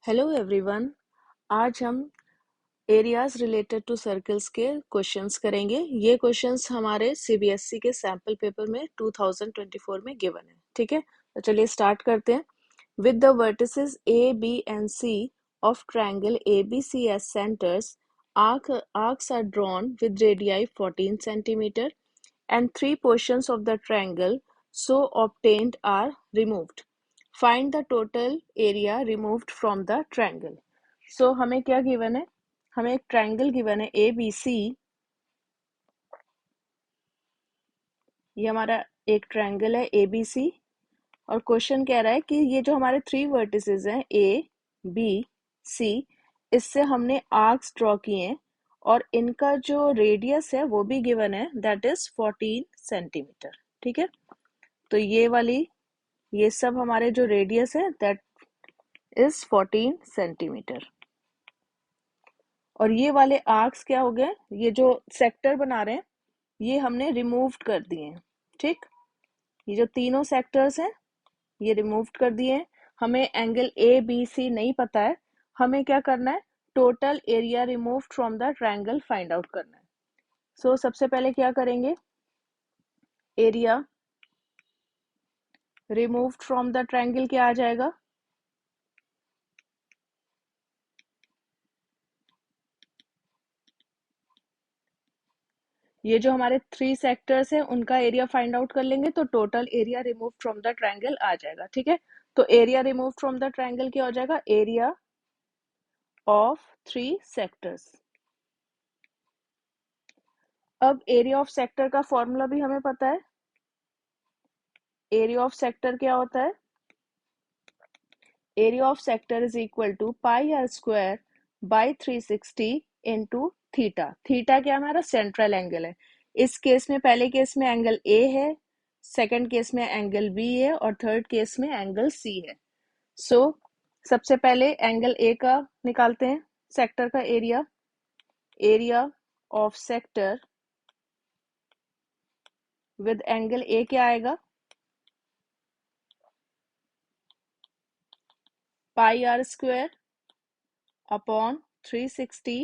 Hello everyone. आज हम areas related to circles के क्वेश्चंस करेंगे। ये क्वेश्चंस हमारे सीबीएसई के सैम्पल पेपर में 2024 में गिवन है। ठीक है, तो चलिए स्टार्ट करते हैं। With the vertices A B and C of triangle ABC as centres, arcs are drawn with radii 14 centimeter and three portions of the triangle so obtained are removed. Find the total area removed from the triangle. So हमें क्या given है? हमें एक triangle given है A B C. ये हमारा एक triangle है ए बी सी और क्वेश्चन कह रहा है कि ये जो हमारे थ्री वर्टिसेस हैं ए बी सी, इससे हमने आर्क्स ड्रॉ किए हैं और इनका जो रेडियस है वो भी गिवन है, दैट इज 14 सेंटीमीटर। ठीक है, तो ये सब हमारे जो रेडियस है दैट इज 14 सेंटीमीटर। और ये वाले आर्क्स क्या हो गए, ये जो सेक्टर बना रहे हैं ये हमने रिमूव कर दिए हैं। ठीक, ये जो तीनों सेक्टर्स हैं ये रिमूव कर दिए हैं। हमें एंगल ए बी सी नहीं पता है, हमें क्या करना है, total area remove from the triangle find out करना है। सो सबसे पहले क्या करेंगे, area removed from the triangle क्या आ जाएगा, ये जो हमारे थ्री सेक्टर्स हैं उनका एरिया फाइंड आउट कर लेंगे तो total area remove from the triangle आ जाएगा। ठीक है, तो area remove from the triangle क्या हो जाएगा, एरिया ऑफ थ्री सेक्टर्स। अब एरिया ऑफ सेक्टर का फॉर्मूला भी हमें पता है। एरिया ऑफ सेक्टर क्या होता है, area of sector is equal to pi are square by 360 into theta. Theta क्या हमारा सेंट्रल एंगल है। इस केस में, पहले केस में एंगल ए है, सेकंड केस में एंगल बी है और थर्ड केस में एंगल सी है। सो सबसे पहले एंगल ए का निकालते हैं, सेक्टर का area. Area of sector with angle A क्या आएगा, pi are square upon 360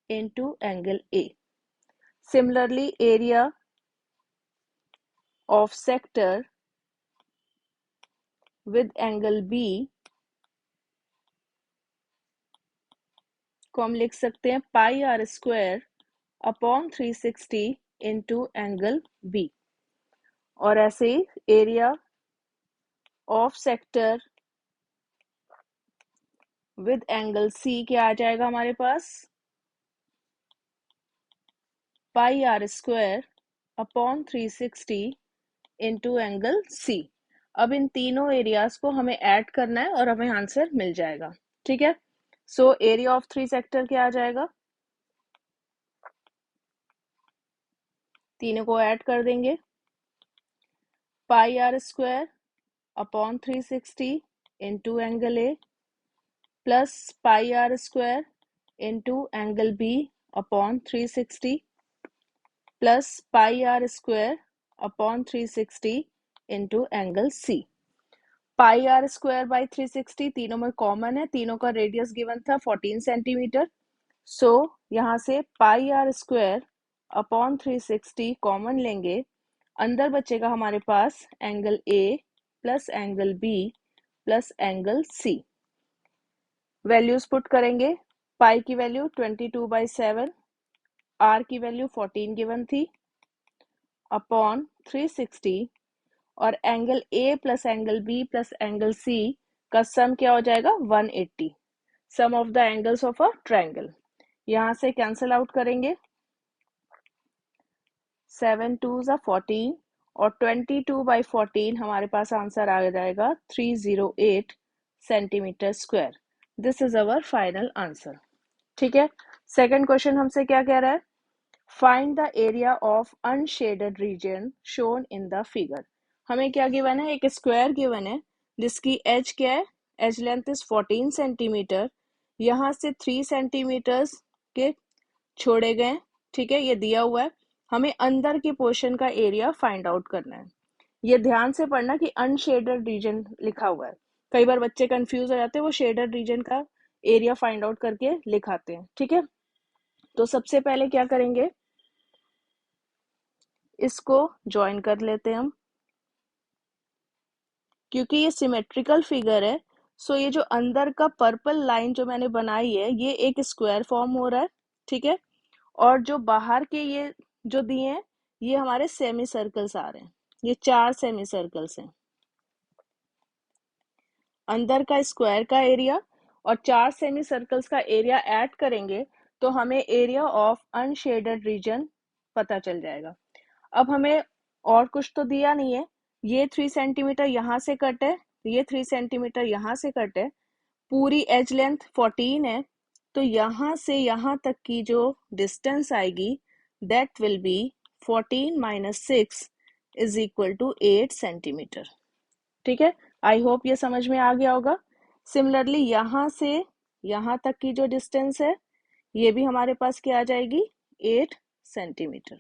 into angle A. Similarly, area of sector with angle B को हम लिख सकते हैं pi are square upon 360 into angle B। और ऐसे ही area of sector with angle C क्या आ जाएगा हमारे पास, pi are square upon 360 into angle C। अब इन तीनों एरियाज को हमें ऐड करना है और हमें आंसर मिल जाएगा। ठीक है, so area of three sector क्या आ जाएगा, तीनों को ऐड कर देंगे, pi are square upon 360 into angle A plus pi are square into angle B upon 360 plus pi are square upon 360 into angle C. Pi are square by 360 तीनों में common है, तीनों का रेडियस गिवन था 14 centimetre. So यहाँ से pi are square upon 360 common लेंगे, अंदर बचेगा हमारे पास angle A plus angle B plus angle C. Values put करेंगे, पाई की वैल्यू 22/7, आर की वैल्यू 14 गिवन थी, अपॉन 360 और angle A plus angle B plus angle C का सम क्या हो जाएगा 180, sum of the angles of a triangle. यहां से कैंसिल आउट करेंगे, 7 2s are 14 और 22/14 हमारे पास आंसर आ जाएगा 308 centimetre square. This is our final answer. ठीक है, सेकंड क्वेश्चन हमसे क्या कह रहा है, find the area of unshaded region shown in the figure. हमें क्या गिवन है, एक स्क्वायर गिवन है जिसकी एज क्या है, एज लेंथ इज 14 सेंटीमीटर, यहां से 3 सेंटीमीटर के छोड़े गए। ठीक है, ये दिया हुआ है, हमें अंदर के पोर्शन का एरिया फाइंड आउट करना है। ये ध्यान से पढ़ना कि अनशेडेड रीजन लिखा हुआ है, कई बार बच्चे कंफ्यूज हो जाते हैं वो शेडेड रीजन का एरिया फाइंड आउट करके लिखाते हैं, ठीक है। तो सबसे पहले क्या करेंगे, इसको ज्वाइन कर लेते हैं हम, क्योंकि ये सिमेट्रिकल फिगर है। सो ये जो अंदर का पर्पल लाइन जो मैंने बनाई है ये एक स्क्वायर फॉर्म हो रहा है, ठीक है। और जो बाहर के ये जो दिए हैं ये हमारे सेमी सर्कल्स आ रहे हैं, ये 4 सेमी सर्कल्स हैं। अंदर का स्क्वायर का एरिया और 4 सेमी सर्कल्स का एरिया ऐड करेंगे तो हमें एरिया ऑफ अनशेडेड रीजन पता चल जाएगा। अब हमें और कुछ तो दिया नहीं है, ये 3 सेंटीमीटर यहाँ से कट है, ये 3 सेंटीमीटर यहाँ से कट है, पूरी एज लेंथ 14 है, तो यहाँ से यहाँ तक की जो डिस्टेंस आएगी that will be 14 minus 6 is equal to 8 centimetre, ठीक है। आई होप ये समझ में आ गया होगा। सिमिलरली यहाँ से यहाँ तक की जो डिस्टेंस है ये भी हमारे पास क्या आ जाएगी, 8 सेंटीमीटर।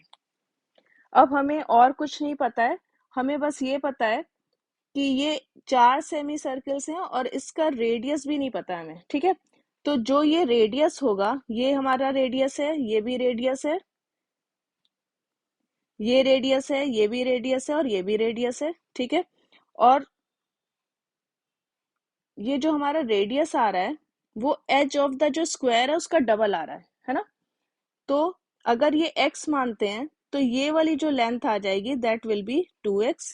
अब हमें और कुछ नहीं पता है, हमें बस ये पता है कि ये 4 सेमी सर्कल्स हैं और इसका रेडियस भी नहीं पता हमें, ठीक है। तो जो ये रेडियस होगा ये हमारा रेडियस है, ये भी रेडियस है, ये रेडियस है, ये भी रेडियस है और ये भी रेडियस है, ठीक है। और ये जो हमारा रेडियस आ रहा है वो एज ऑफ द जो स्क्वायर है उसका डबल आ रहा है ना। तो अगर ये x मानते हैं तो ये वाली जो लेंथ आ जाएगी दैट विल बी 2x,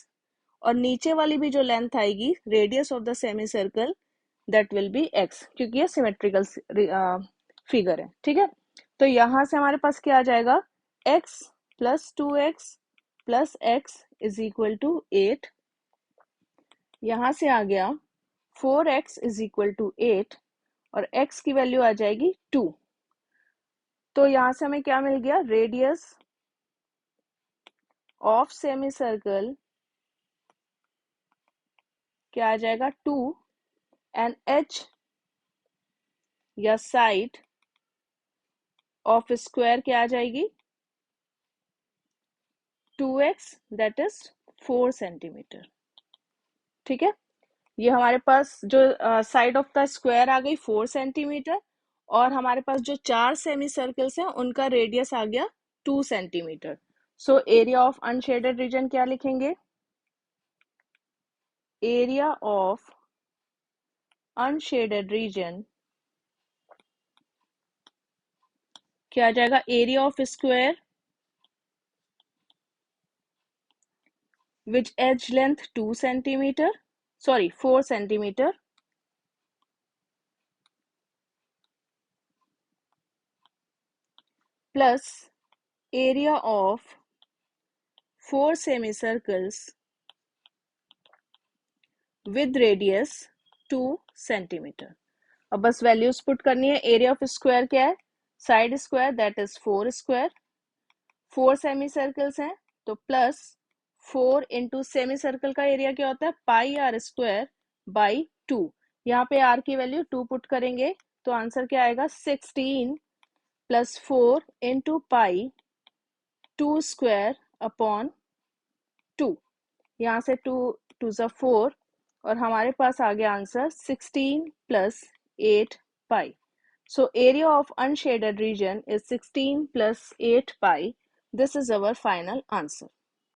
और नीचे वाली भी जो लेंथ आएगी radius of the semi circle that will B x, क्योंकि ये सिमेट्रिकल फिगर है, ठीक है। तो यहां से हमारे पास क्या आ जाएगा, x plus 2x plus x is equal to 8। यहां से आ गया 4x इज इक्वल टू 8 और x की वैल्यू आ जाएगी 2। तो यहां से हमें क्या मिल गया, रेडियस ऑफ सेमी सर्कल क्या आ जाएगा 2 एंड h या साइड ऑफ स्क्वायर क्या आ जाएगी 2x दैट इज 4 सेंटीमीटर, ठीक है। ये हमारे पास जो साइड ऑफ द स्क्वायर आ गई 4 सेंटीमीटर और हमारे पास जो 4 सेमी सर्कल्स हैं उनका रेडियस आ गया 2 centimetre. So area of unshaded region क्या लिखेंगे, एरिया ऑफ अनशेडेड रीजन क्या आ जाएगा, area of square which edge length 2 centimetre, sorry 4 centimetre plus area of 4 semicircles with radius 2 centimetre. अब बस वैल्यूज पुट करनी है, एरिया ऑफ स्क्वायर क्या है, side square that is 4 square, 4 semi circles हैं तो प्लस 4 इंटू सेमी सर्कल का area क्या होता है पाई आर स्क्वायर बाई 2। यहाँ पे आर की वैल्यू 2 पुट करेंगे तो आंसर क्या आएगा 16 plus 4 into pi 2 square upon 2। यहाँ से 2 2 ज़ा 4 और हमारे पास आ गया answer 16 plus 8 pi. So area of unshaded region is 16 plus 8 pi. This is our final answer.